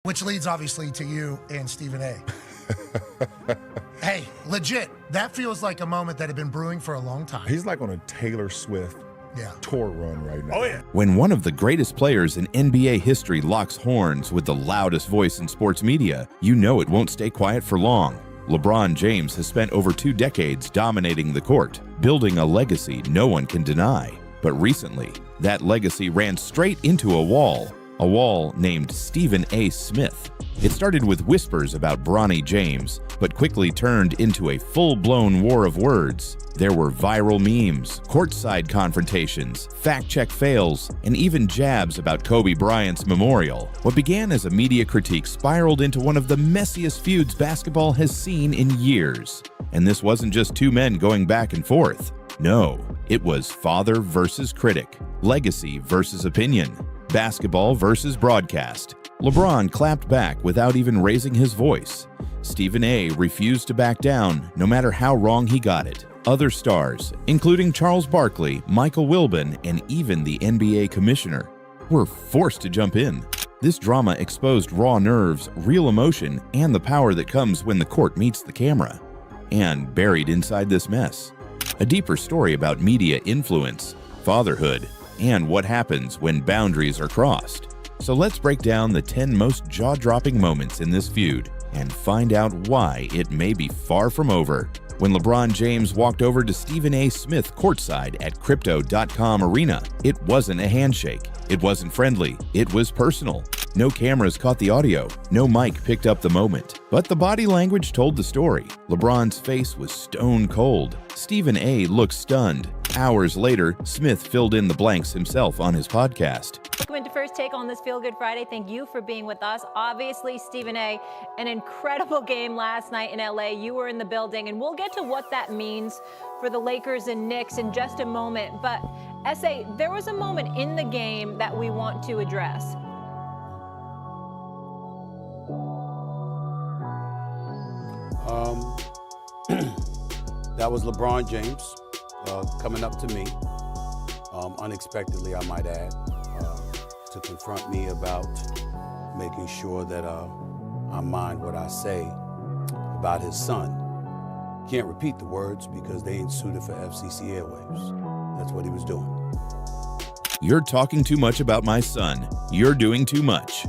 Which leads, obviously, to you and Stephen A. Hey, legit, that feels like a moment that had been brewing for a long time. He's like on a Taylor Swift tour run right now. Oh, yeah. When one of the greatest players in NBA history locks horns with the loudest voice in sports media, you know it won't stay quiet for long. LeBron James has spent over 2 decades dominating the court, building a legacy no one can deny. But recently, that legacy ran straight into a wall named Stephen A. Smith. It started with whispers about Bronny James, but quickly turned into a full-blown war of words. There were viral memes, courtside confrontations, fact-check fails, and even jabs about Kobe Bryant's memorial. What began as a media critique spiraled into one of the messiest feuds basketball has seen in years. And this wasn't just 2 men going back and forth. No, it was father versus critic, legacy versus opinion, basketball versus broadcast. LeBron clapped back without even raising his voice. Stephen A. refused to back down, no matter how wrong he got it. Other stars, including Charles Barkley, Michael Wilbon, and even the NBA commissioner, were forced to jump in. This drama exposed raw nerves, real emotion, and the power that comes when the court meets the camera. And buried inside this mess, a deeper story about media influence, fatherhood, and what happens when boundaries are crossed. So let's break down the 10 most jaw-dropping moments in this feud and find out why it may be far from over. When LeBron James walked over to Stephen A. Smith courtside at Crypto.com Arena, it wasn't a handshake. It wasn't friendly. It was personal. No cameras caught the audio. No mic picked up the moment. But the body language told the story. LeBron's face was stone cold. Stephen A. looked stunned. Hours later, Smith filled in the blanks himself on his podcast. Welcome to First Take on this Feel Good Friday. Thank you for being with us. Obviously, Stephen A., an incredible game last night in LA. You were in the building, and we'll get to what that means for the Lakers and Knicks in just a moment. But, S.A., there was a moment in the game that we want to address. That was LeBron James coming up to me, unexpectedly, I might add, to confront me about making sure that I mind what I say about his son. Can't repeat the words because they ain't suited for FCC airwaves. That's what he was doing. You're talking too much about my son. You're doing too much.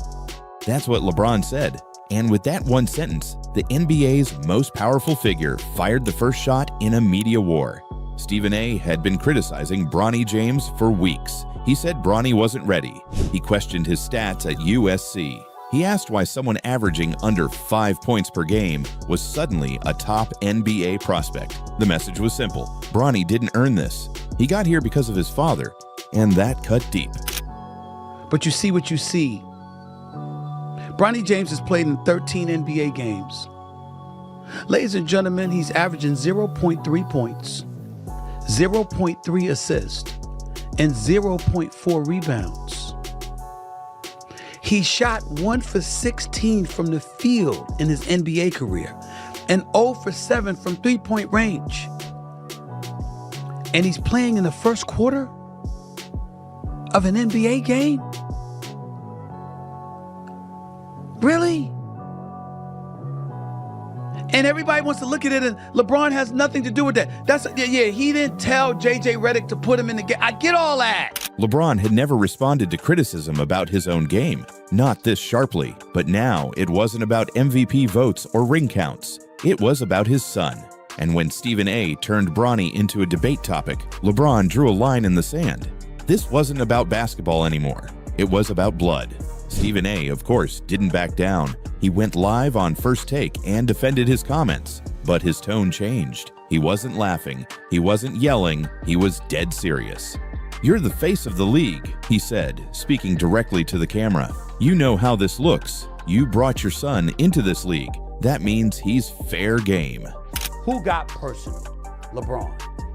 That's what LeBron said. And with that one sentence, the NBA's most powerful figure fired the first shot in a media war. Stephen A. had been criticizing Bronny James for weeks. He said Bronny wasn't ready. He questioned his stats at USC. He asked why someone averaging under 5 points per game was suddenly a top NBA prospect. The message was simple. Bronny didn't earn this. He got here because of his father, and that cut deep. But you see what you see. Bronny James has played in 13 NBA games. Ladies and gentlemen, he's averaging 0.3 points, 0.3 assists, and 0.4 rebounds. He shot 1 for 16 from the field in his NBA career and 0 for 7 from three-point range. And he's playing in the first quarter of an NBA game? Really? And everybody wants to look at it, and LeBron has nothing to do with that. He didn't tell J.J. Redick to put him in the game. I get all that. LeBron had never responded to criticism about his own game, not this sharply. But now it wasn't about MVP votes or ring counts. It was about his son. And when Stephen A. turned Bronny into a debate topic, LeBron drew a line in the sand. This wasn't about basketball anymore. It was about blood. Stephen A., of course, didn't back down. He went live on First Take and defended his comments. But his tone changed. He wasn't laughing. He wasn't yelling. He was dead serious. "You're the face of the league," he said, speaking directly to the camera. "You know how this looks. You brought your son into this league. That means he's fair game." Who got personal? LeBron.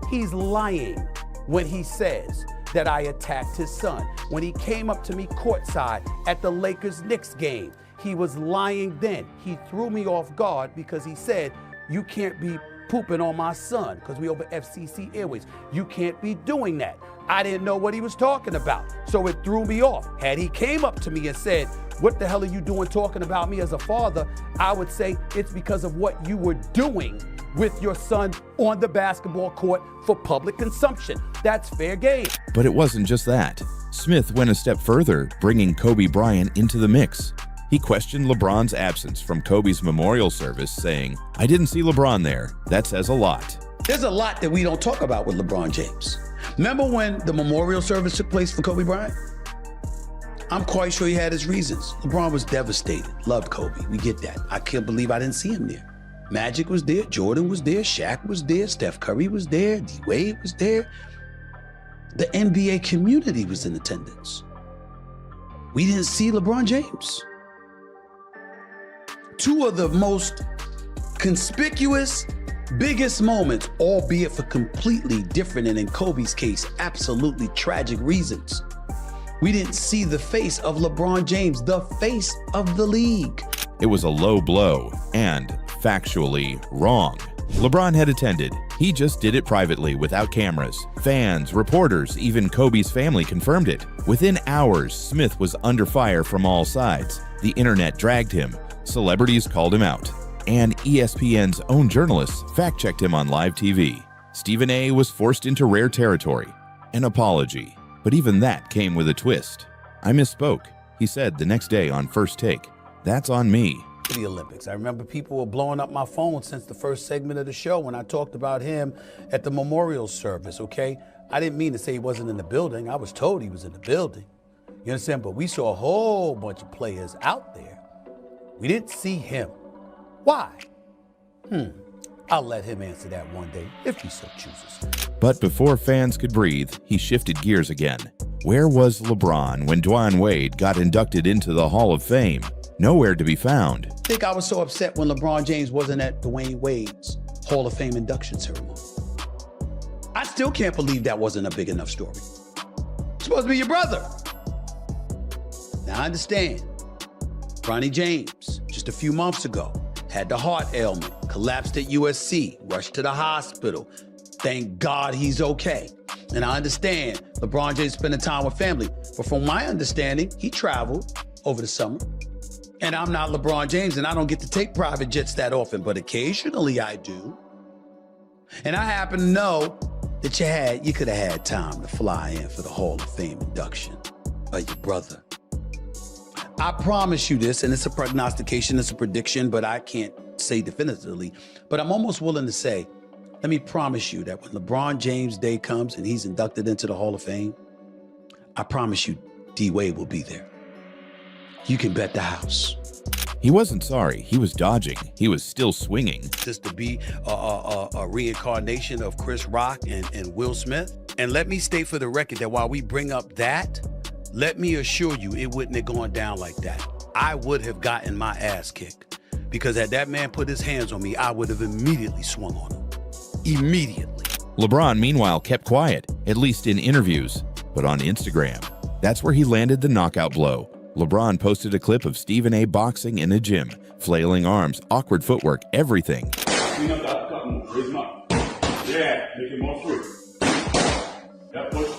He's lying when he says that I attacked his son. When he came up to me courtside at the Lakers-Knicks game, he was lying then. He threw me off guard because he said, you can't be pooping on my son because we over FCC Airways. You can't be doing that. I didn't know what he was talking about, so it threw me off. Had he came up to me and said, what the hell are you doing talking about me as a father? I would say it's because of what you were doing with your son on the basketball court for public consumption. That's fair game. But it wasn't just that. Smith went a step further, bringing Kobe Bryant into the mix. He questioned LeBron's absence from Kobe's memorial service, saying, "I didn't see LeBron there. That says a lot." There's a lot that we don't talk about with LeBron James. Remember when the memorial service took place for Kobe Bryant? I'm quite sure he had his reasons. LeBron was devastated, loved Kobe. We get that. I can't believe I didn't see him there. Magic was there, Jordan was there, Shaq was there, Steph Curry was there, D Wade was there. The NBA community was in attendance. We didn't see LeBron James. Two of the most conspicuous, biggest moments, albeit for completely different, and in Kobe's case, absolutely tragic reasons. We didn't see the face of LeBron James, the face of the league. It was a low blow and factually wrong. LeBron had attended. He just did it privately without cameras. Fans, reporters, even Kobe's family confirmed it. Within hours, Smith was under fire from all sides. The internet dragged him. Celebrities called him out. And ESPN's own journalists fact-checked him on live TV. Stephen A. was forced into rare territory, an apology. But even that came with a twist. "I misspoke," he said the next day on First Take. "That's on me." The Olympics. I remember people were blowing up my phone since the first segment of the show when I talked about him at the memorial service, okay? I didn't mean to say he wasn't in the building. I was told he was in the building. You understand? But we saw a whole bunch of players out there. We didn't see him. Why? I'll let him answer that one day if he so chooses. But before fans could breathe, he shifted gears again. Where was LeBron when Dwyane Wade got inducted into the Hall of Fame? Nowhere to be found. I think I was so upset when LeBron James wasn't at Dwyane Wade's Hall of Fame induction ceremony. I still can't believe that wasn't a big enough story. It's supposed to be your brother. Now I understand. Bronny James, just a few months ago, had the heart ailment, collapsed at USC, rushed to the hospital. Thank God he's okay. And I understand LeBron James spending time with family. But from my understanding, he traveled over the summer. And I'm not LeBron James, and I don't get to take private jets that often, but occasionally I do. And I happen to know that you could have had time to fly in for the Hall of Fame induction of your brother. I promise you this, and it's a prognostication, it's a prediction, but I can't say definitively. But I'm almost willing to say, let me promise you that when LeBron James' day comes and he's inducted into the Hall of Fame, I promise you D Wade will be there. You can bet the house. He wasn't sorry. He was dodging. He was still swinging. Just to be a reincarnation of Chris Rock and Will Smith. And let me state for the record that while we bring up that, let me assure you it wouldn't have gone down like that. I would have gotten my ass kicked. Because had that man put his hands on me, I would have immediately swung on him. Immediately. LeBron, meanwhile, kept quiet, at least in interviews. But on Instagram, that's where he landed the knockout blow. LeBron posted a clip of Stephen A. boxing in a gym, flailing arms, awkward footwork, everything. Clean up that cotton, raise him up. Yeah, make him more free. Yeah, push.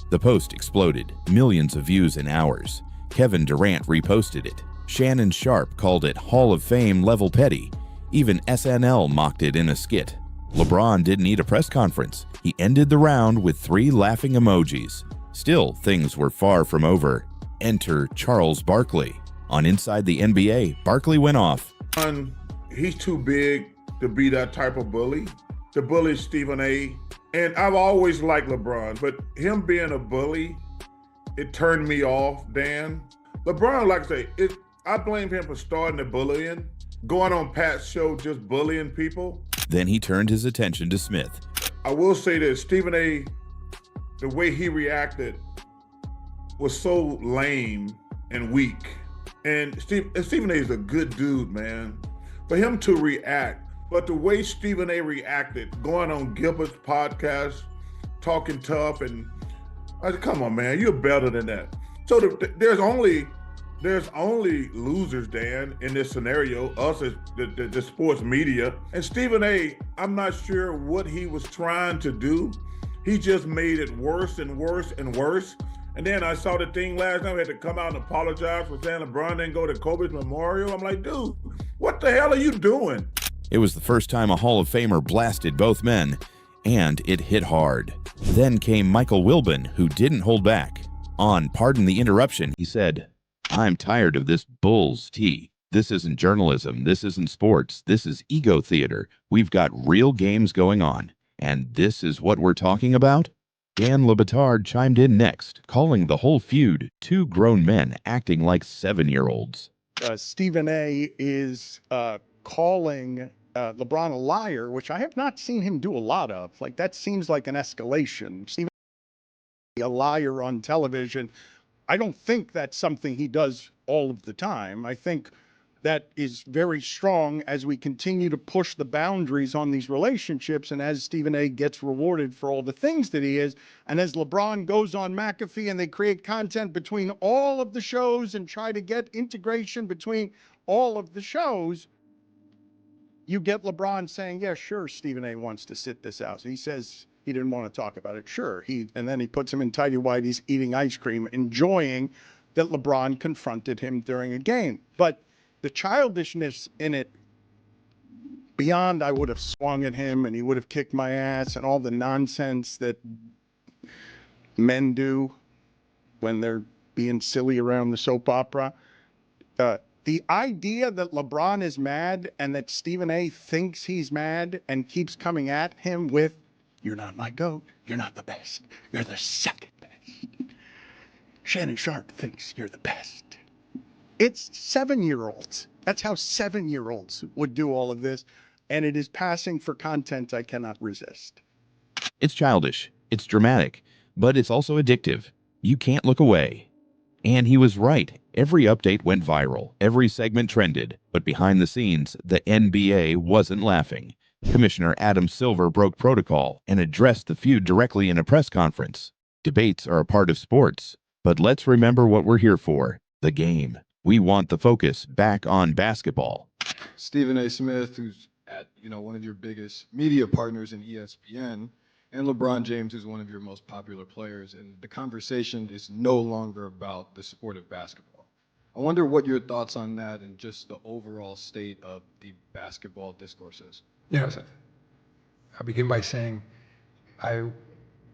The post exploded, millions of views in hours. Kevin Durant reposted it. Shannon Sharp called it Hall of Fame level petty. Even SNL mocked it in a skit. LeBron didn't need a press conference. He ended the round with 3 laughing emojis. Still, things were far from over. Enter Charles Barkley. On Inside the NBA, Barkley went off. He's too big to be that type of bully. The bully is Stephen A. And I've always liked LeBron, but him being a bully, it turned me off, Dan. LeBron, like I say, I blame him for starting the bullying, going on Pat's show just bullying people. Then he turned his attention to Smith. I will say this, Stephen A., the way he reacted was so lame and weak. And Stephen A. is a good dude, man. For him to react, but the way Stephen A. reacted, going on Gilbert's podcast, talking tough, and I said, come on, man, you're better than that. So there's only There's only losers, Dan, in this scenario, us as the sports media. And Stephen A., I'm not sure what he was trying to do. He just made it worse and worse and worse. And then I saw the thing last night, we had to come out and apologize for saying LeBron didn't go to Kobe's memorial. I'm like, dude, what the hell are you doing? It was the first time a Hall of Famer blasted both men, and it hit hard. Then came Michael Wilbon, who didn't hold back. On Pardon the Interruption, he said, "I'm tired of this bull's tea. This isn't journalism. This isn't sports. This is ego theater. We've got real games going on. And this is what we're talking about?" Dan Le Batard chimed in next, calling the whole feud two grown men acting like 7-year-olds. Stephen A. is calling LeBron a liar, which I have not seen him do a lot of. Like, that seems like an escalation. Stephen A. a liar on television. I don't think that's something he does all of the time. I think that is very strong as we continue to push the boundaries on these relationships, and as Stephen A. gets rewarded for all the things that he is, and as LeBron goes on McAfee and they create content between all of the shows and try to get integration between all of the shows, you get LeBron saying, yeah, sure, Stephen A. wants to sit this out. So he says he didn't want to talk about it. Sure. And then he puts him in tighty-whities eating ice cream, enjoying that LeBron confronted him during a game. But the childishness in it, beyond I would have swung at him and he would have kicked my ass and all the nonsense that men do when they're being silly around the soap opera. The idea that LeBron is mad and that Stephen A. thinks he's mad and keeps coming at him with, "You're not my GOAT. You're not the best. You're the second best. Shannon Sharpe thinks you're the best." It's 7-year-olds. That's how 7-year-olds would do all of this. And it is passing for content I cannot resist. It's childish, it's dramatic, but it's also addictive. You can't look away. And he was right. Every update went viral. Every segment trended. But behind the scenes, the NBA wasn't laughing. Commissioner Adam Silver broke protocol and addressed the feud directly in a press conference. Debates are a part of sports. But let's remember what we're here for, the game. We want the focus back on basketball. Stephen A. Smith, who's at one of your biggest media partners in ESPN, and LeBron James, who's one of your most popular players, and the conversation is no longer about the sport of basketball. I wonder what your thoughts on that and just the overall state of the basketball discourse is. I'll begin by saying I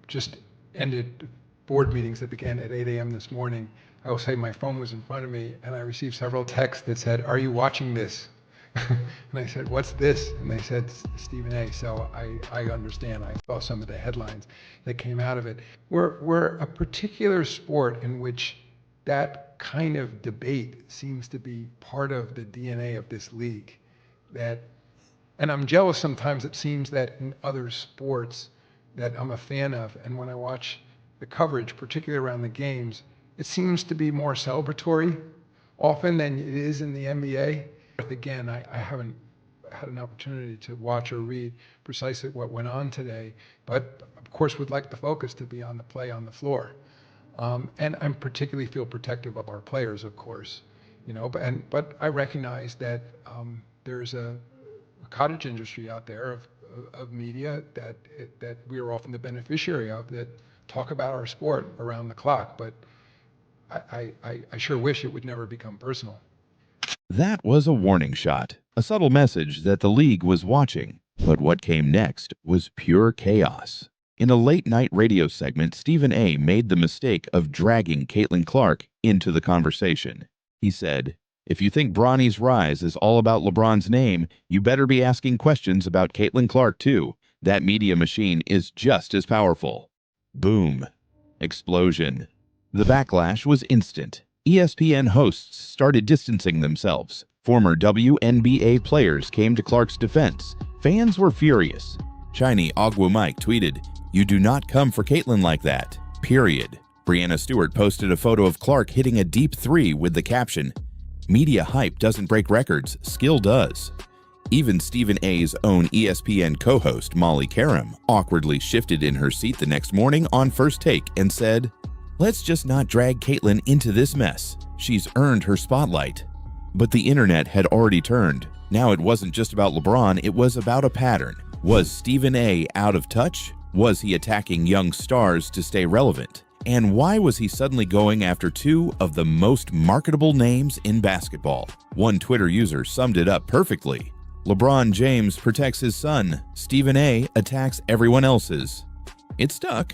just ended board meetings that began at 8 a.m. this morning. I will say my phone was in front of me, and I received several texts that said, "Are you watching this?" And I said, "What's this?" And they said, "Stephen A." So I understand. I saw some of the headlines that came out of it. We're a particular sport in which that kind of debate seems to be part of the DNA of this league. And I'm jealous sometimes. It seems that in other sports that I'm a fan of, and when I watch the coverage, particularly around the games, it seems to be more celebratory often than it is in the NBA. Again, I haven't had an opportunity to watch or read precisely what went on today, but of course would like the focus to be on the play on the floor. And I particularly feel protective of our players, of course, but I recognize that there's a cottage industry out there of media that we are often the beneficiary of, that talk about our sport around the clock, but I sure wish it would never become personal. That was a warning shot, a subtle message that the league was watching. But what came next was pure chaos. In a late-night radio segment, Stephen A. made the mistake of dragging Caitlin Clark into the conversation. He said, "If you think Bronny's rise is all about LeBron's name, you better be asking questions about Caitlin Clark too. That media machine is just as powerful." Boom. Explosion. The backlash was instant. ESPN hosts started distancing themselves. Former WNBA players came to Clark's defense. Fans were furious. Shiny Agua Mike tweeted, "You do not come for Caitlin like that. Period." Brianna Stewart posted a photo of Clark hitting a deep three with the caption, "Media hype doesn't break records, skill does." Even Stephen A.'s own ESPN co-host Molly Karam awkwardly shifted in her seat the next morning on First Take and said, "Let's just not drag Caitlin into this mess. She's earned her spotlight. But the internet had already turned. Now it wasn't just about LeBron, it was about a pattern. Was Stephen A. out of touch? Was he attacking young stars to stay relevant? And why was he suddenly going after two of the most marketable names in basketball? One Twitter user summed it up perfectly. LeBron James protects his son. Stephen A. attacks everyone else's. It stuck.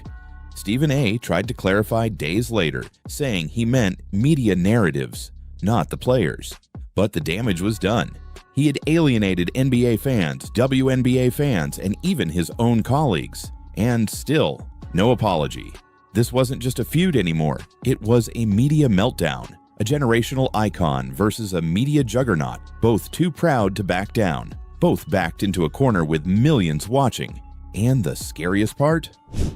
Stephen A. tried to clarify days later, saying he meant media narratives, not the players. But the damage was done. He had alienated NBA fans, WNBA fans, and even his own colleagues. And still, no apology. This wasn't just a feud anymore. It was a media meltdown. A generational icon versus a media juggernaut, both too proud to back down. Both backed into a corner with millions watching. And the scariest part?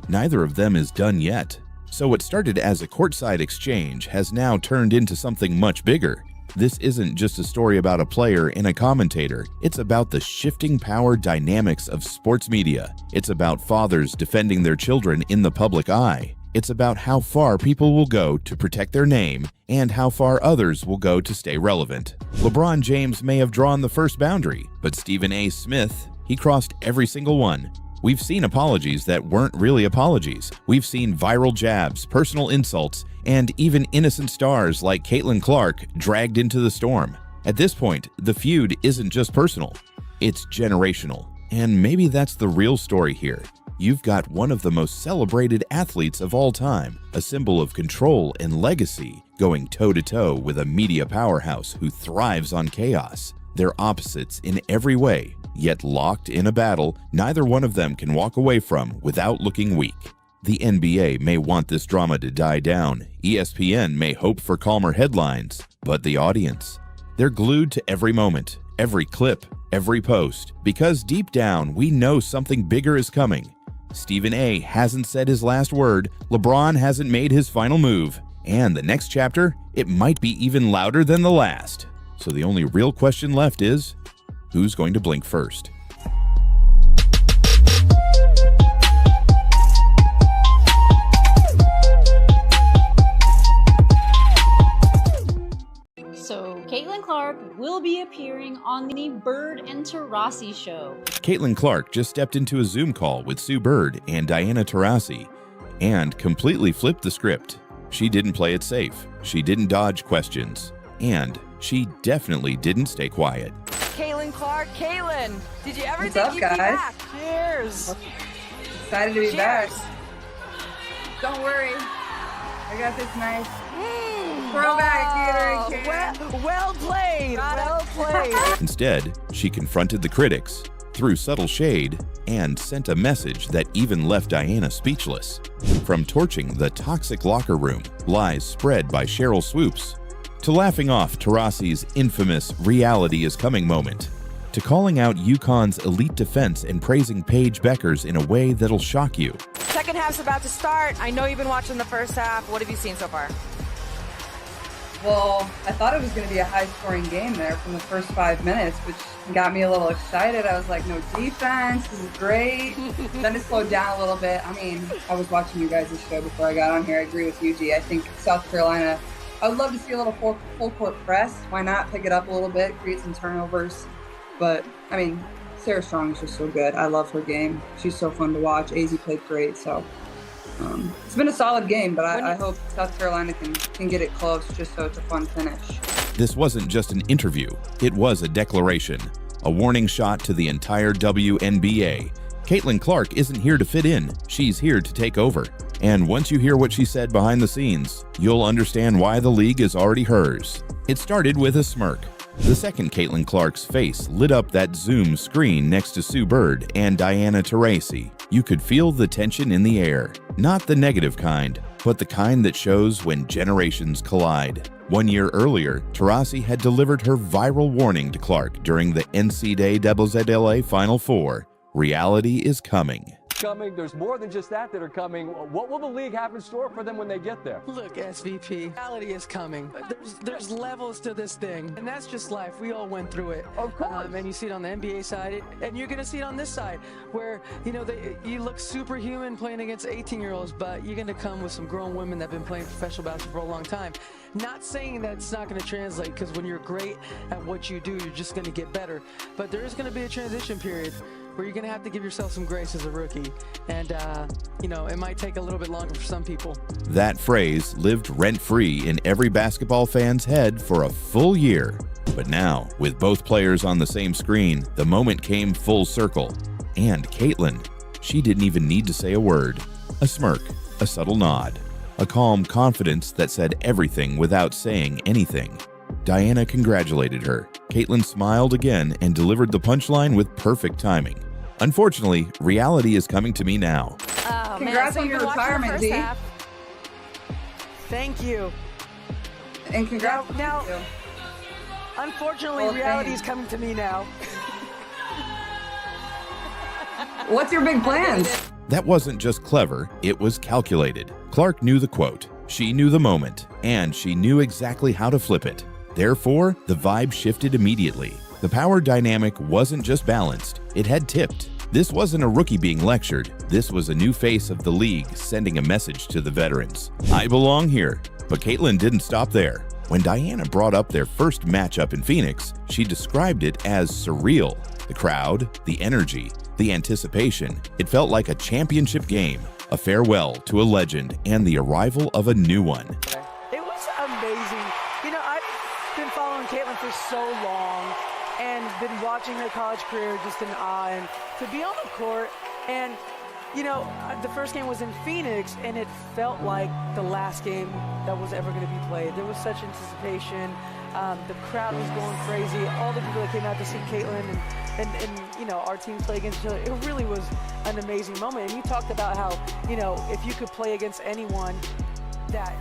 Neither of them is done yet. So what started as a courtside exchange has now turned into something much bigger. This isn't just a story about a player and a commentator. It's about the shifting power dynamics of sports media. It's about fathers defending their children in the public eye. It's about how far people will go to protect their name and how far others will go to stay relevant. LeBron James may have drawn the first boundary, but Stephen A. Smith, he crossed every single one. We've seen apologies that weren't really apologies. We've seen viral jabs, personal insults, and even innocent stars like Caitlin Clark dragged into the storm. At this point, the feud isn't just personal, it's generational. And maybe that's the real story here. You've got one of the most celebrated athletes of all time, a symbol of control and legacy, going toe-to-toe with a media powerhouse who thrives on chaos. They're opposites in every way, yet locked in a battle neither one of them can walk away from without looking weak. The NBA may want this drama to die down. ESPN may hope for calmer headlines, but the audience, they're glued to every moment, every clip, every post, because deep down we know something bigger is coming. Stephen A. hasn't said his last word, LeBron hasn't made his final move, and the next chapter, it might be even louder than the last. So the only real question left is, who's going to blink first? So, Caitlin Clark will be appearing on the Bird and Taurasi show. Caitlin Clark just stepped into a Zoom call with Sue Bird and Diana Taurasi and completely flipped the script. She didn't play it safe. She didn't dodge questions. And she definitely didn't stay quiet. Caitlin Clark, Caitlin, did you ever What's think up, you'd guys? be back? Cheers. Excited to be Cheers. back. Don't worry. I got this nice throwback Gatorade can. Well played. Well played. Instead, she confronted the critics, threw subtle shade, and sent a message that even left Diana speechless. From torching the toxic locker room, lies spread by Cheryl Swoops, to laughing off Taurasi's infamous reality is coming moment, to calling out UConn's elite defense and praising Paige Beckers in a way that'll shock you. Second half's about to start. I know you've been watching the first half. What have you seen so far? Well, I thought it was going to be a high-scoring game there from the first 5 minutes, which got me a little excited. I was like, no defense, this is great. Then it slowed down a little bit. I mean, I was watching you guys' show before I got on here. I agree with you, G. I think South Carolina, I would love to see a little full-court press. Why not pick it up a little bit, create some turnovers? But, I mean, Sarah Strong is just so good. I love her game. She's so fun to watch. AZ played great, so it's been a solid game, but I hope South Carolina can get it close just so it's a fun finish. This wasn't just an interview, it was a declaration, a warning shot to the entire WNBA. Caitlin Clark isn't here to fit in, she's here to take over. And once you hear what she said behind the scenes, you'll understand why the league is already hers. It started with a smirk. The second Caitlin Clark's face lit up that Zoom screen next to Sue Bird and Diana Taurasi. You could feel the tension in the air. Not the negative kind, but the kind that shows when generations collide. 1 year earlier, Taurasi had delivered her viral warning to Clark during the NCAA Final Four. Reality is coming. coming. There's more than just that are coming. What will the league have in store for them when they get there? Look, SVP, reality is coming. There's levels to this thing, and that's just life. We all went through it. Of course. And you see it on the NBA side, and you're going to see it on this side, where, you know, you look superhuman playing against 18-year-olds, but you're going to come with some grown women that have been playing professional basketball for a long time. Not saying that it's not going to translate, because when you're great at what you do, you're just going to get better. But there is going to be a transition period where you're going to have to give yourself some grace as a rookie. And, you know, it might take a little bit longer for some people. That phrase lived rent-free in every basketball fan's head for a full year. But now, with both players on the same screen, the moment came full circle. And Caitlin, she didn't even need to say a word. A smirk, a subtle nod, a calm confidence that said everything without saying anything. Diana congratulated her. Caitlin smiled again and delivered the punchline with perfect timing. Unfortunately, reality is coming to me now. Oh, congrats on your retirement, D. Thank you. And congrats. Now, unfortunately, reality is coming to me now. What's your big plans? That wasn't just clever, it was calculated. Clark knew the quote, she knew the moment, and she knew exactly how to flip it. Therefore, the vibe shifted immediately. The power dynamic wasn't just balanced, it had tipped. This wasn't a rookie being lectured, this was a new face of the league sending a message to the veterans. I belong here. But Caitlin didn't stop there. When Diana brought up their first matchup in Phoenix, she described it as surreal. The crowd, the energy, the anticipation. It felt like a championship game, a farewell to a legend, and the arrival of a new one. It was amazing. You know, I've been following Caitlin for so long and been watching her college career just in awe. And to be on the court and, you know, the first game was in Phoenix, and it felt like the last game that was ever going to be played. There was such anticipation. The crowd was going crazy. All the people that came out to see Caitlin and you know, our team play against each other. It really was an amazing moment. And you talked about how, you know, if you could play against anyone that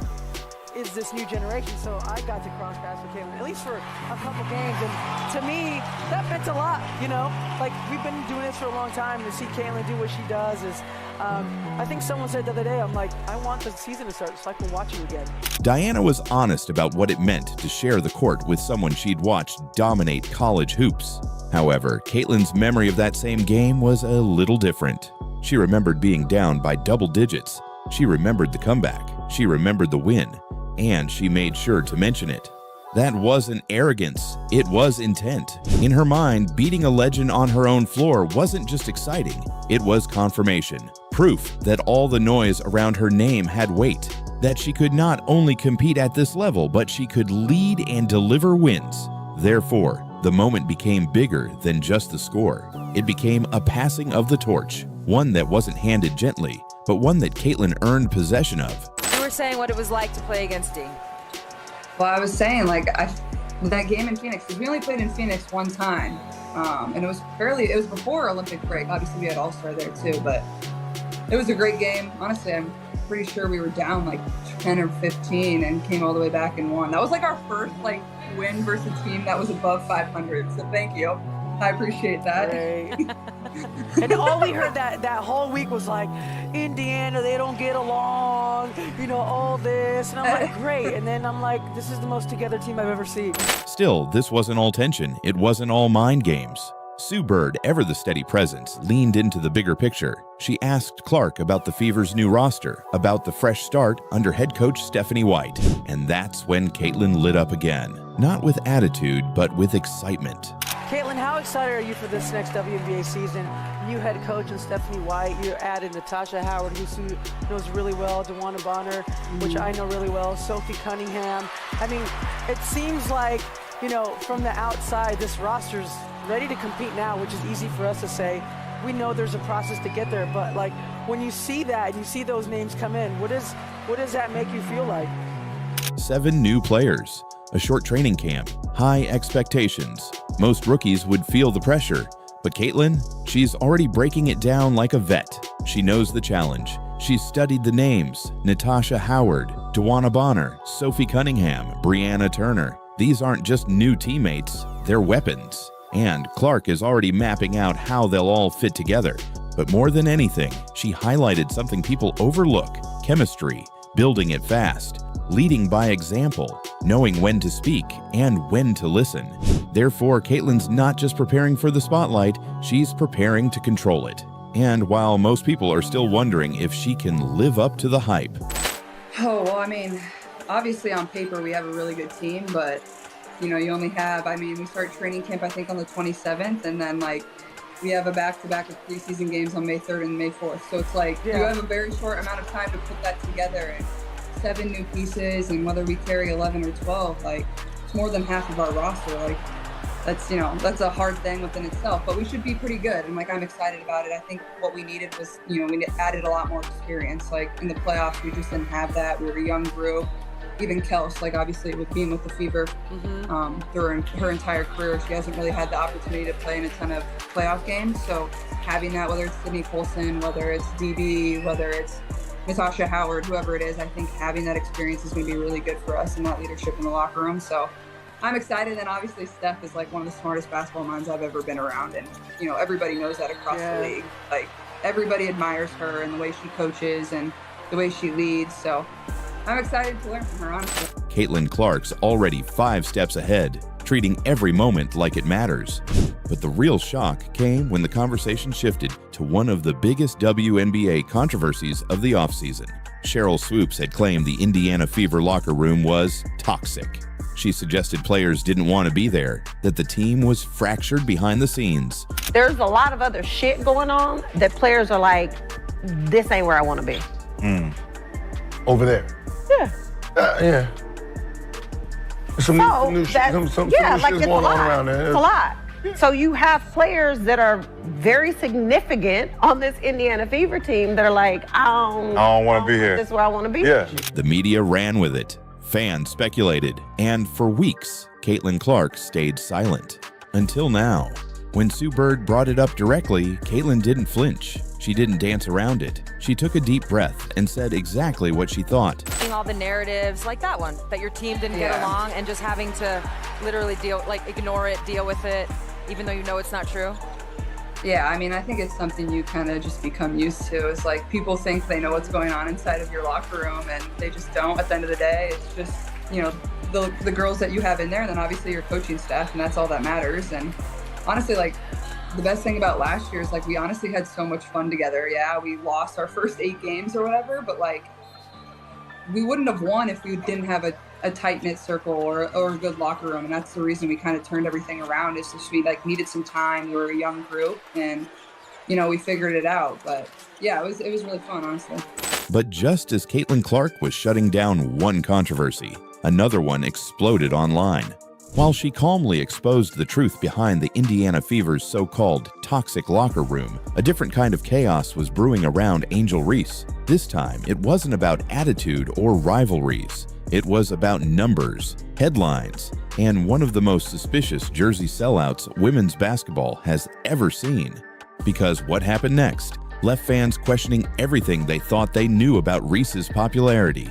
is this new generation. So I got to cross paths with Caitlin, at least for a couple games. And to me, that meant a lot, you know? Like, we've been doing this for a long time. To see Caitlin do what she does is, I think someone said the other day, I'm like, I want the season to start so I can watch you again. Diana was honest about what it meant to share the court with someone she'd watched dominate college hoops. However, Caitlin's memory of that same game was a little different. She remembered being down by double digits. She remembered the comeback. She remembered the win. And she made sure to mention it. That wasn't arrogance, it was intent. In her mind, beating a legend on her own floor wasn't just exciting, it was confirmation. Proof that all the noise around her name had weight. That she could not only compete at this level, but she could lead and deliver wins. Therefore, the moment became bigger than just the score. It became a passing of the torch, one that wasn't handed gently, but one that Caitlin earned possession of. You were saying what it was like to play against D. Well, I was saying, like, that game in Phoenix, because we only played in Phoenix one time, and it was before Olympic break. Obviously, we had All-Star there too, but it was a great game. Honestly, I'm pretty sure we were down like 10 or 15 and came all the way back and won. That was like our first like win versus a team that was above 500. So thank you. I appreciate that. And all we heard that whole week was like, Indiana, they don't get along, you know, all this. And I'm like, great. And then I'm like, this is the most together team I've ever seen. Still, this wasn't all tension. It wasn't all mind games. Sue Bird, ever the steady presence, leaned into the bigger picture. She asked Clark about the Fever's new roster, about the fresh start under head coach Stephanie White. And that's when Caitlin lit up again. Not with attitude, but with excitement. Caitlin, how excited are you for this next WNBA season? New head coach and Stephanie White. You're adding Natasha Howard, who Sue knows really well, DeWanna Bonner, which I know really well, Sophie Cunningham. I mean, it seems like, you know, from the outside, this roster's ready to compete now, which is easy for us to say. We know there's a process to get there, but like when you see that and you see those names come in, what does that make you feel like? 7 new players, a short training camp, high expectations. Most rookies would feel the pressure, but Caitlin, she's already breaking it down like a vet. She knows the challenge. She's studied the names: Natasha Howard, DeWanna Bonner, Sophie Cunningham, Brianna Turner. These aren't just new teammates, they're weapons. And Clark is already mapping out how they'll all fit together. But more than anything, she highlighted something people overlook: chemistry, building it fast, leading by example, knowing when to speak and when to listen. Therefore, Caitlin's not just preparing for the spotlight, she's preparing to control it. And while most people are still wondering if she can live up to the hype. Oh, well, I mean, obviously on paper we have a really good team, but you know, you only have, I mean, we start training camp, I think, on the 27th, and then like we have a back-to-back of preseason games on May 3rd and May 4th. So it's like, you have a very short amount of time to put that together, and 7 new pieces, and whether we carry 11 or 12, like it's more than half of our roster. Like that's, you know, that's a hard thing within itself, but we should be pretty good. And like, I'm excited about it. I think what we needed was, you know, we added a lot more experience. Like in the playoffs, we just didn't have that. We were a young group. Even Kels, like obviously with being with the Fever through her entire career, she hasn't really had the opportunity to play in a ton of playoff games. So having that, whether it's Sydney Colson, whether it's DB, whether it's Natasha Howard, whoever it is, I think having that experience is going to be really good for us and that leadership in the locker room. So I'm excited. And obviously Steph is like one of the smartest basketball minds I've ever been around. And, you know, everybody knows that across the league. Like everybody admires her and the way she coaches and the way she leads. So I'm excited to learn from her, honestly. Caitlin Clark's already 5 steps ahead, treating every moment like it matters. But the real shock came when the conversation shifted to one of the biggest WNBA controversies of the offseason. Cheryl Swoops had claimed the Indiana Fever locker room was toxic. She suggested players didn't want to be there, that the team was fractured behind the scenes. There's a lot of other shit going on that players are like, this ain't where I want to be. Over there. Yeah. Yeah. Some It's a lot. around there. It's a lot. So you have players that are very significant on this Indiana Fever team that are like, I don't want to be here. This is where I want to be. Yeah. The media ran with it. Fans speculated. And for weeks, Caitlin Clark stayed silent. Until now. When Sue Bird brought it up directly, Caitlin didn't flinch. She didn't dance around it. She took a deep breath and said exactly what she thought. All the narratives, like that one, that your team didn't get along, and just having to literally ignore it, deal with it, even though you know it's not true. Yeah, I mean, I think it's something you kind of just become used to. It's like people think they know what's going on inside of your locker room, and they just don't. At the end of the day, it's just, you know, the girls that you have in there, and then obviously your coaching staff, and that's all that matters. And honestly, like, the best thing about last year is like we honestly had so much fun together. Yeah, we lost our first 8 games or whatever, but like we wouldn't have won if we didn't have a tight-knit circle or a good locker room. And that's the reason we kind of turned everything around, is just we like needed some time. We were a young group and, you know, we figured it out. But yeah, it was really fun, honestly. But just as Caitlin Clark was shutting down one controversy, another one exploded online. While she calmly exposed the truth behind the Indiana Fever's so-called toxic locker room, a different kind of chaos was brewing around Angel Reese. This time, it wasn't about attitude or rivalries. It was about numbers, headlines, and one of the most suspicious jersey sellouts women's basketball has ever seen. Because what happened next left fans questioning everything they thought they knew about Reese's popularity.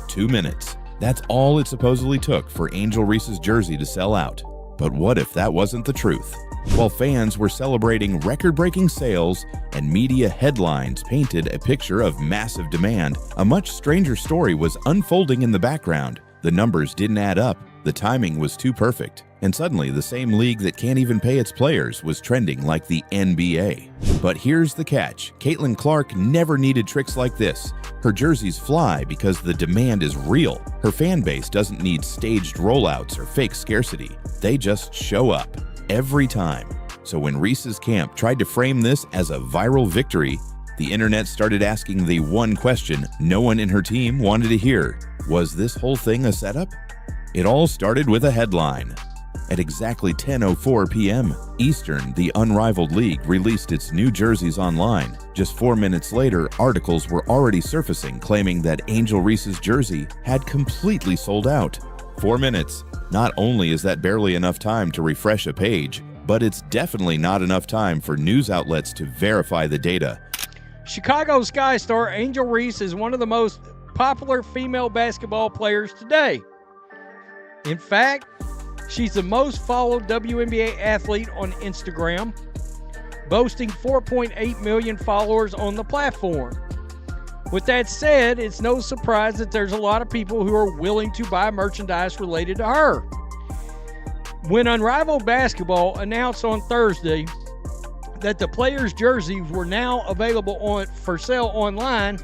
2 minutes. That's all it supposedly took for Angel Reese's jersey to sell out. But what if that wasn't the truth? While fans were celebrating record-breaking sales and media headlines painted a picture of massive demand, a much stranger story was unfolding in the background. The numbers didn't add up, the timing was too perfect, and suddenly the same league that can't even pay its players was trending like the NBA. But here's the catch. Caitlin Clark never needed tricks like this. Her jerseys fly because the demand is real. Her fan base doesn't need staged rollouts or fake scarcity. They just show up every time. So when Reese's camp tried to frame this as a viral victory, the internet started asking the one question no one in her team wanted to hear. Was this whole thing a setup? It all started with a headline. At exactly 10:04 p.m. Eastern, the unrivaled league released its new jerseys online. Just 4 minutes later, articles were already surfacing claiming that Angel Reese's jersey had completely sold out. 4 minutes. Not only is that barely enough time to refresh a page, but it's definitely not enough time for news outlets to verify the data. Chicago Sky star Angel Reese is one of the most popular female basketball players today. In fact, she's the most followed WNBA athlete on Instagram. boasting 4.8 million followers on the platform. With that said, it's no surprise that there's a lot of people who are willing to buy merchandise related to her. When Unrivaled Basketball announced on Thursday that the players' jerseys were now available for sale online,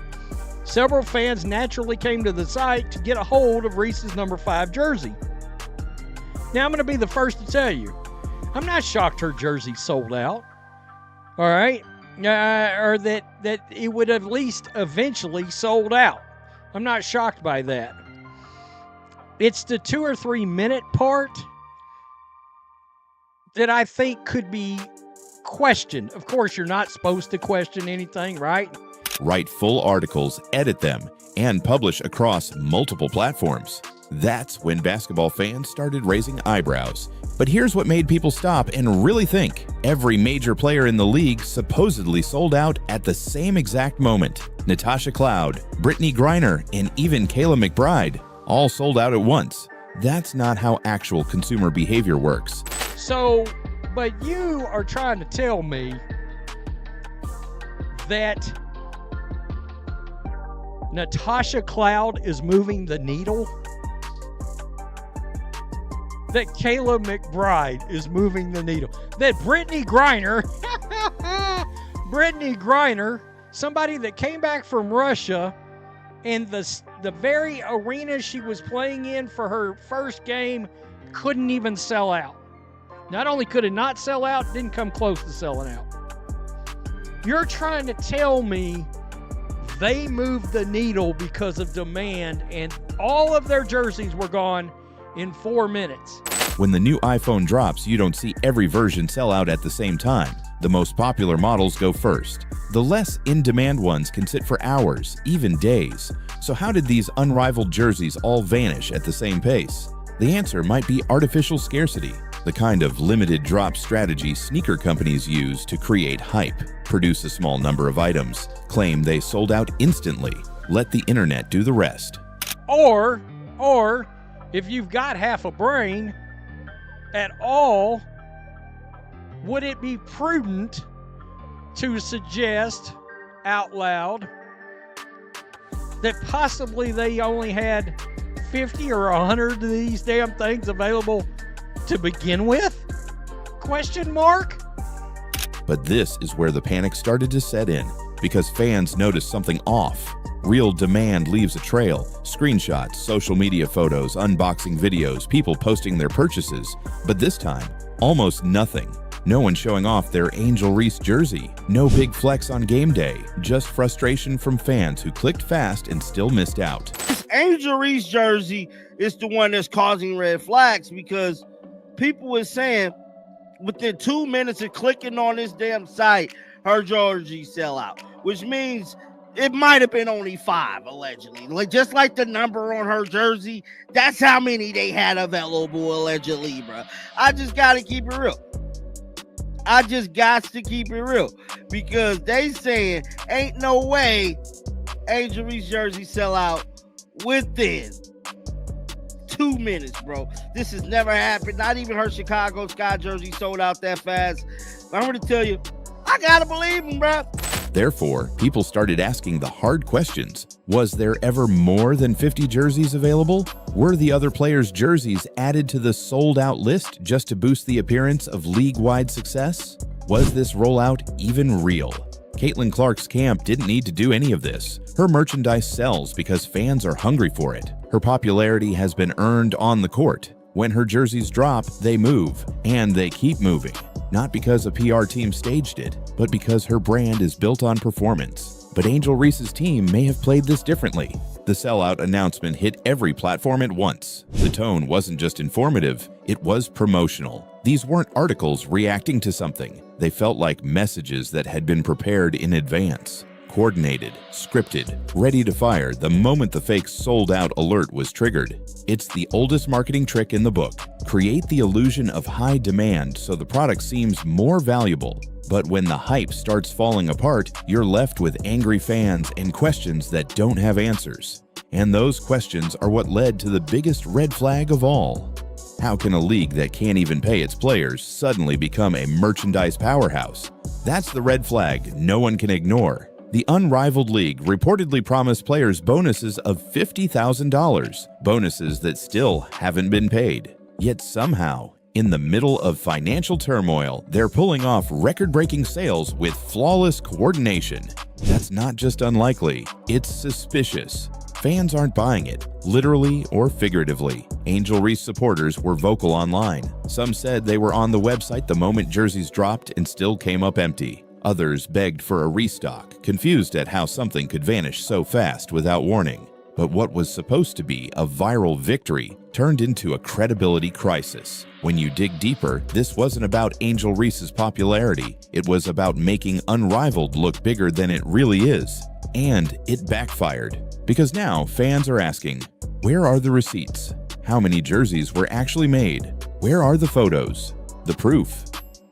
several fans naturally came to the site to get a hold of Reese's number 5 jersey. Now, I'm going to be the first to tell you, I'm not shocked her jersey sold out. All right? Or that it would at least eventually sold out. I'm not shocked by that. It's the 2 or 3 minute part that I think could be questioned. Of course, you're not supposed to question anything, right? Write full articles, edit them, and publish across multiple platforms. That's when basketball fans started raising eyebrows. But here's what made people stop and really think. Every major player in the league supposedly sold out at the same exact moment. Natasha Cloud, Brittany Griner, and even Kayla McBride all sold out at once. That's not how actual consumer behavior works. So, but you are trying to tell me that Natasha Cloud is moving the needle? That Kayla McBride is moving the needle? That Brittany Griner, somebody that came back from Russia, and the very arena she was playing in for her first game couldn't even sell out. Not only could it not sell out, it didn't come close to selling out. You're trying to tell me they moved the needle because of demand and all of their jerseys were gone in 4 minutes. When the new iPhone drops, you don't see every version sell out at the same time. The most popular models go first. The less in-demand ones can sit for hours, even days. So how did these unrivaled jerseys all vanish at the same pace? The answer might be artificial scarcity, the kind of limited drop strategy sneaker companies use to create hype, produce a small number of items, claim they sold out instantly, let the internet do the rest. Or if you've got half a brain at all, would it be prudent to suggest out loud that possibly they only had 50 or 100 of these damn things available to begin with? Question mark? But this is where the panic started to set in, because fans noticed something off. Real demand leaves a trail. Screenshots, social media photos, unboxing videos, people posting their purchases. But this time, almost nothing. No one showing off their Angel Reese jersey. No big flex on game day. Just frustration from fans who clicked fast and still missed out. This Angel Reese jersey is the one that's causing red flags because people were saying within 2 minutes of clicking on this damn site, her jersey sell out, which means it might have been only 5, allegedly. Like just like the number on her jersey, that's how many they had available, allegedly, bro. I just got to keep it real. Because they saying ain't no way Angel Reese jersey sell out within 2 minutes, bro. This has never happened. Not even her Chicago Sky jersey sold out that fast. I'm going to tell you, I got to believe him, bro. Therefore, people started asking the hard questions. Was there ever more than 50 jerseys available? Were the other players' jerseys added to the sold-out list just to boost the appearance of league-wide success? Was this rollout even real? Caitlin Clark's camp didn't need to do any of this. Her merchandise sells because fans are hungry for it. Her popularity has been earned on the court. When her jerseys drop, they move, and they keep moving. Not because a PR team staged it, but because her brand is built on performance. But Angel Reese's team may have played this differently. The sellout announcement hit every platform at once. The tone wasn't just informative, it was promotional. These weren't articles reacting to something. They felt like messages that had been prepared in advance. Coordinated, scripted, ready to fire the moment the fake sold-out alert was triggered. It's the oldest marketing trick in the book. Create the illusion of high demand so the product seems more valuable. But when the hype starts falling apart, you're left with angry fans and questions that don't have answers. And those questions are what led to the biggest red flag of all. How can a league that can't even pay its players suddenly become a merchandise powerhouse? That's the red flag no one can ignore. The unrivaled league reportedly promised players bonuses of $50,000, bonuses that still haven't been paid. Yet somehow, in the middle of financial turmoil, they're pulling off record-breaking sales with flawless coordination. That's not just unlikely, it's suspicious. Fans aren't buying it, literally or figuratively. Angel Reese supporters were vocal online. Some said they were on the website the moment jerseys dropped and still came up empty. Others begged for a restock, confused at how something could vanish so fast without warning. But what was supposed to be a viral victory turned into a credibility crisis. When you dig deeper, this wasn't about Angel Reese's popularity. It was about making Unrivaled look bigger than it really is. And it backfired. Because now fans are asking, where are the receipts? How many jerseys were actually made? Where are the photos? The proof?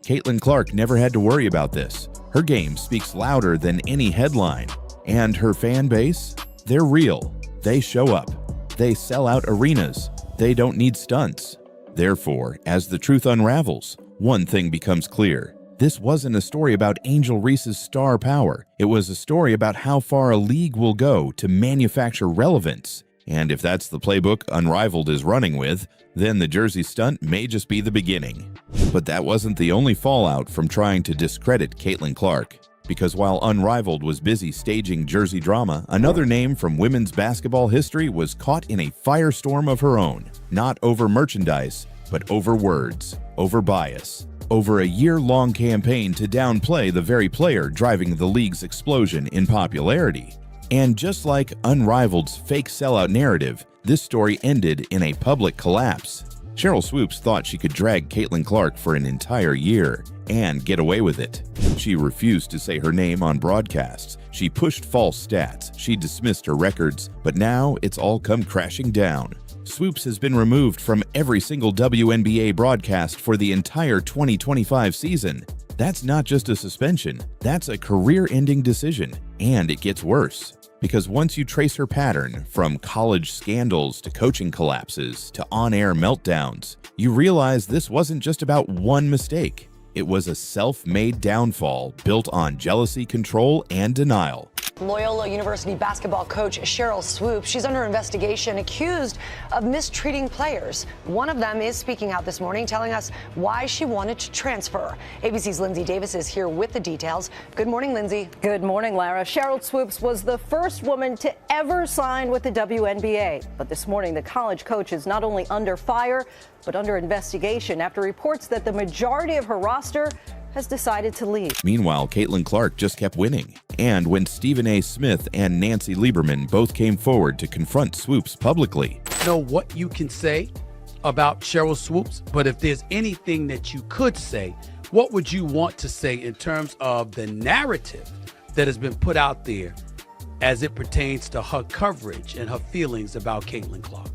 Caitlin Clark never had to worry about this. Her game speaks louder than any headline. And her fan base? They're real. They show up. They sell out arenas. They don't need stunts. Therefore, as the truth unravels, one thing becomes clear. This wasn't a story about Angel Reese's star power. It was a story about how far a league will go to manufacture relevance. And if that's the playbook Unrivaled is running with, then the jersey stunt may just be the beginning. But that wasn't the only fallout from trying to discredit Caitlin Clark. Because while Unrivaled was busy staging jersey drama, another name from women's basketball history was caught in a firestorm of her own. Not over merchandise, but over words, over bias, over a year-long campaign to downplay the very player driving the league's explosion in popularity. And just like Unrivaled's fake sellout narrative, this story ended in a public collapse. Sheryl Swoopes thought she could drag Caitlin Clark for an entire year and get away with it. She refused to say her name on broadcasts. She pushed false stats. She dismissed her records. But now it's all come crashing down. Swoopes has been removed from every single WNBA broadcast for the entire 2025 season. That's not just a suspension. That's a career-ending decision. And it gets worse. Because once you trace her pattern, from college scandals to coaching collapses to on-air meltdowns, you realize this wasn't just about one mistake. It was a self-made downfall built on jealousy, control, and denial. Loyola University basketball coach Sheryl Swoopes, she's under investigation, accused of mistreating players. One of them is speaking out this morning, telling us why she wanted to transfer. ABC's Lindsay Davis is here with the details. Good morning, Lindsay. Good morning, Lara. Sheryl Swoopes was the first woman to ever sign with the WNBA. But this morning, the college coach is not only under fire, but under investigation after reports that the majority of her roster has decided to leave. Meanwhile, Caitlin Clark just kept winning. And when Stephen A. Smith and Nancy Lieberman both came forward to confront Swoopes publicly. Know what you can say about Sheryl Swoopes, but if there's anything that you could say, what would you want to say in terms of the narrative that has been put out there as it pertains to her coverage and her feelings about Caitlin Clark?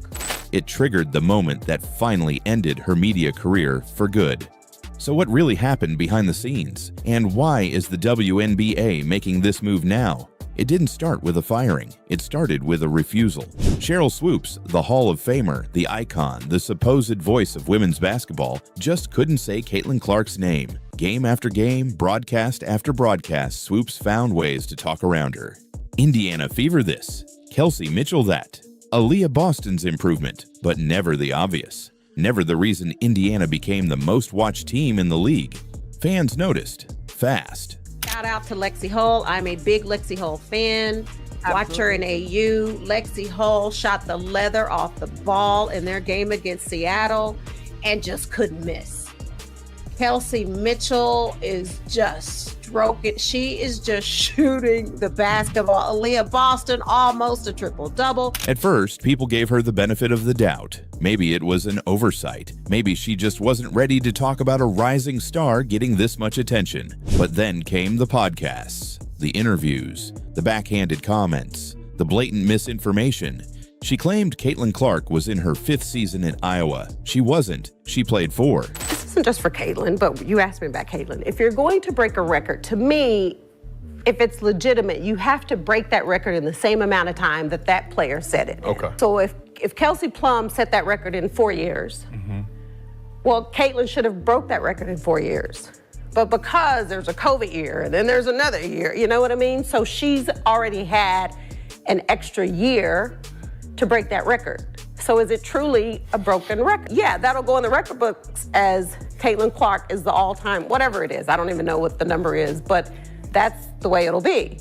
It triggered the moment that finally ended her media career for good. So what really happened behind the scenes? And why is the WNBA making this move now? It didn't start with a firing. It started with a refusal. Sheryl Swoopes, the Hall of Famer, the icon, the supposed voice of women's basketball, just couldn't say Caitlin Clark's name. Game after game, broadcast after broadcast, Swoopes found ways to talk around her. Indiana Fever this, Kelsey Mitchell that, Aaliyah Boston's improvement, but never the obvious. Never the reason Indiana became the most watched team in the league. Fans noticed, fast. Shout out to Lexi Hull. I'm a big Lexi Hull fan. Watch her in AU. Lexi Hull shot the leather off the ball in their game against Seattle and just couldn't miss. Kelsey Mitchell is just stroking. She is just shooting the basketball. Aaliyah Boston, almost a triple-double. At first, people gave her the benefit of the doubt. Maybe it was an oversight. Maybe she just wasn't ready to talk about a rising star getting this much attention. But then came the podcasts, the interviews, the backhanded comments, the blatant misinformation. She claimed Caitlin Clark was in her 5th season in Iowa. She wasn't. She played 4. This isn't just for Caitlin, but you asked me about Caitlin. If you're going to break a record, to me, if it's legitimate, you have to break that record in the same amount of time that that player set it. Okay. So if Kelsey Plum set that record in 4 years, Well, Caitlin should have broke that record in 4 years. But because there's a COVID year and then there's another year, you know what I mean? So she's already had an extra year to break that record. So is it truly a broken record? Yeah, that'll go in the record books as Caitlin Clark is the all-time, whatever it is. I don't even know what the number is, but that's the way it'll be.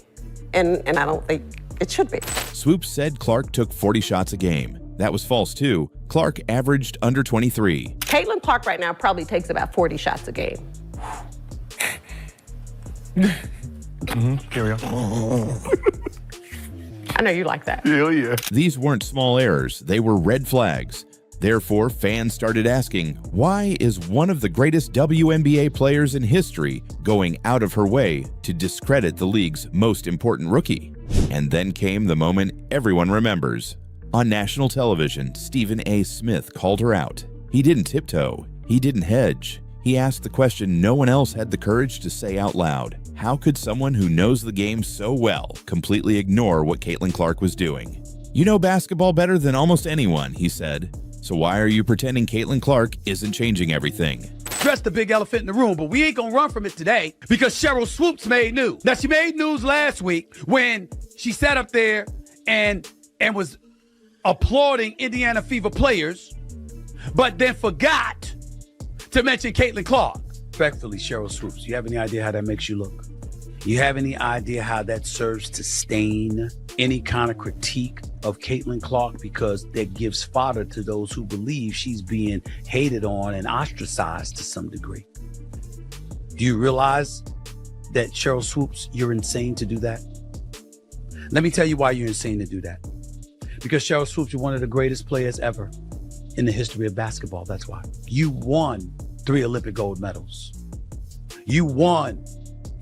And I don't think it should be. Swoops said Clark took 40 shots a game. That was false too. Clark averaged under 23. Caitlin Clark right now probably takes about 40 shots a game. Here we go. I know you like that. Hell yeah. These weren't small errors, they were red flags. Therefore, fans started asking, why is one of the greatest WNBA players in history going out of her way to discredit the league's most important rookie? And then came the moment everyone remembers. On national television, Stephen A. Smith called her out. He didn't tiptoe. He didn't hedge. He asked the question no one else had the courage to say out loud. How could someone who knows the game so well completely ignore what Caitlin Clark was doing? You know basketball better than almost anyone, he said. So why are you pretending Caitlin Clark isn't changing everything? Address the big elephant in the room, but we ain't gonna run from it today because Cheryl Swoops made news. Now, she made news last week when she sat up there and was applauding Indiana Fever players, but then forgot to mention Caitlin Clark. Respectfully, Cheryl Swoops, you have any idea how that makes you look? You have any idea how that serves to stain any kind of critique of Caitlin Clark, because that gives fodder to those who believe she's being hated on and ostracized to some degree? Do you realize that, Cheryl Swoops, you're insane to do that? Let me tell you why you're insane to do that. Because Cheryl Swoops, you're one of the greatest players ever in the history of basketball. That's why. You won 3 Olympic gold medals. You won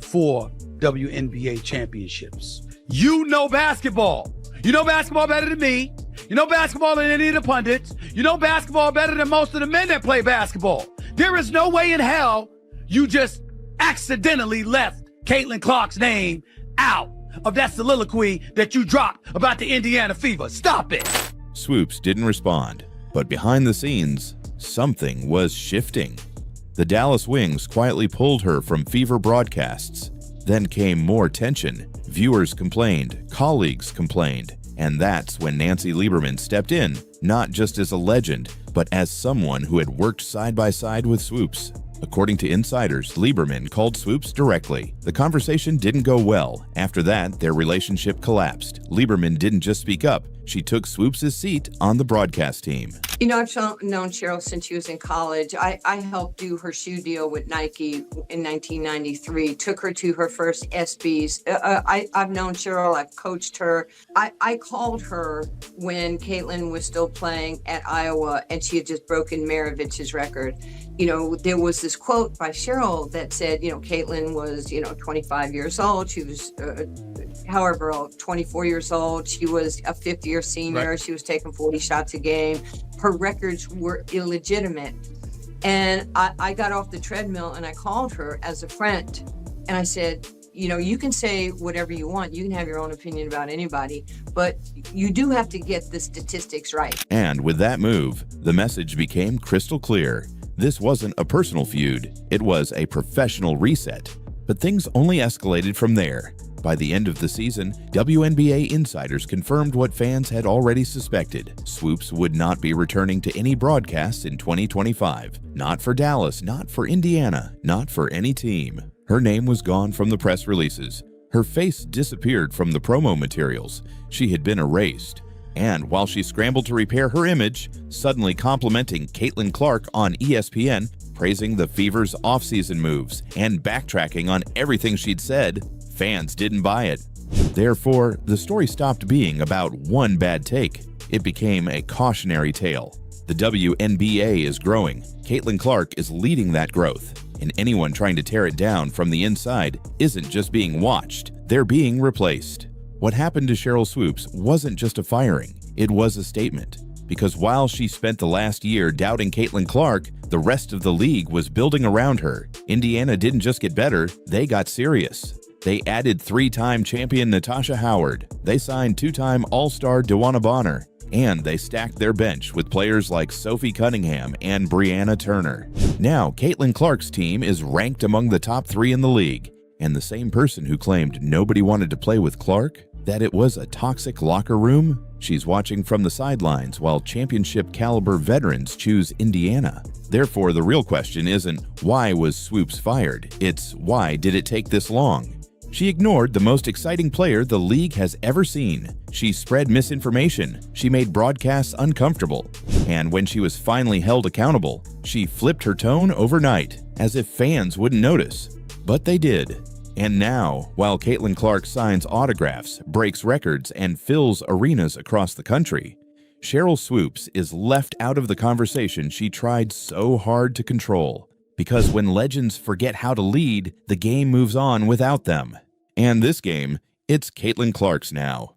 4 WNBA championships. You know basketball. You know basketball better than me. You know basketball than any of the pundits. You know basketball better than most of the men that play basketball. There is no way in hell you just accidentally left Caitlin Clark's name out of that soliloquy that you dropped about the Indiana Fever. Stop it. Swoops didn't respond, but behind the scenes, something was shifting. The Dallas Wings quietly pulled her from Fever broadcasts. Then came more tension. Viewers complained, colleagues complained, and that's when Nancy Lieberman stepped in, not just as a legend, but as someone who had worked side by side with Swoops. According to insiders, Lieberman called Swoops directly. The conversation didn't go well. After that, their relationship collapsed. Lieberman didn't just speak up. She took Swoops' seat on the broadcast team. You know, I've known Cheryl since she was in college. I helped do her shoe deal with Nike in 1993, took her to her first ESPYs. I've known Cheryl, I've coached her. I called her when Caitlin was still playing at Iowa and she had just broken Maravich's record. You know, there was this quote by Cheryl that said, you know, Caitlin was, 25 years old. She was, 24 years old. She was a fifth-year senior. Right. She was taking 40 shots a game. Her records were illegitimate. And I got off the treadmill and I called her as a friend. And I said, you can say whatever you want. You can have your own opinion about anybody, but you do have to get the statistics right. And with that move, the message became crystal clear. This wasn't a personal feud. It was a professional reset. But things only escalated from there. By the end of the season, WNBA insiders confirmed what fans had already suspected. Swoops would not be returning to any broadcasts in 2025. Not for Dallas, not for Indiana, not for any team. Her name was gone from the press releases. Her face disappeared from the promo materials. She had been erased. And while she scrambled to repair her image, suddenly complimenting Caitlin Clark on ESPN, praising the Fever's offseason moves, and backtracking on everything she'd said, fans didn't buy it. Therefore, the story stopped being about one bad take. It became a cautionary tale. The WNBA is growing. Caitlin Clark is leading that growth. And anyone trying to tear it down from the inside isn't just being watched, they're being replaced. What happened to Cheryl Swoops wasn't just a firing, it was a statement. Because while she spent the last year doubting Caitlin Clark, the rest of the league was building around her. Indiana didn't just get better, they got serious. They added 3-time champion Natasha Howard. They signed 2-time All-Star DeWanna Bonner. And they stacked their bench with players like Sophie Cunningham and Brianna Turner. Now, Caitlin Clark's team is ranked among the top 3 in the league. And the same person who claimed nobody wanted to play with Clark, that it was a toxic locker room, she's watching from the sidelines while championship-caliber veterans choose Indiana. Therefore, the real question isn't why was Swoops fired, it's why did it take this long? She ignored the most exciting player the league has ever seen. She spread misinformation. She made broadcasts uncomfortable. And when she was finally held accountable, she flipped her tone overnight, as if fans wouldn't notice. But they did. And now, while Caitlin Clark signs autographs, breaks records, and fills arenas across the country, Sheryl Swoops is left out of the conversation she tried so hard to control. Because when legends forget how to lead, the game moves on without them. And this game, it's Caitlin Clark's now.